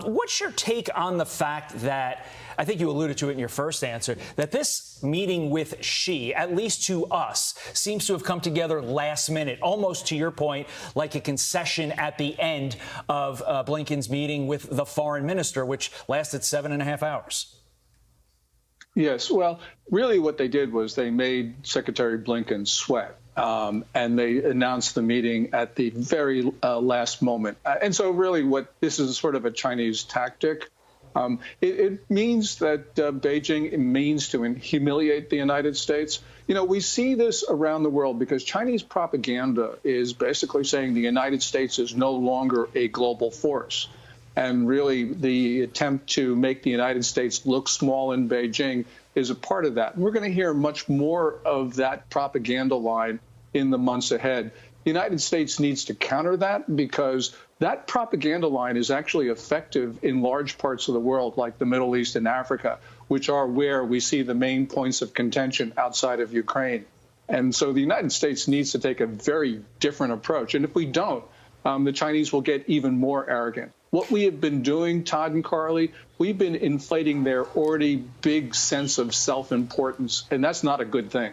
What's your take on the fact that, I think you alluded to it in your first answer, that this meeting with Xi, at least to us, seems to have come together last minute, almost to your point, like a concession at the end of Blinken's meeting with the foreign minister, which lasted 7.5 hours? Yes. Well, really what they did was they made Secretary Blinken sweat. And they announced the meeting at the very last moment. And so really what this is sort of a Chinese tactic. It means that Beijing means to humiliate the United States. You know, we see this around the world because Chinese propaganda is basically saying the United States is no longer a global force. And really the attempt to make the United States look small in Beijing is a part of that. And we're going to hear much more of that propaganda line in the months ahead. The United States needs to counter that because that propaganda line is actually effective in large parts of the world, like the Middle East and Africa, which are where we see the main points of contention outside of Ukraine. And so the United States needs to take a very different approach. And if we don't, the Chinese will get even more arrogant. What we have been doing, Todd and Carly, we've been inflating their already big sense of self-importance, and that's not a good thing.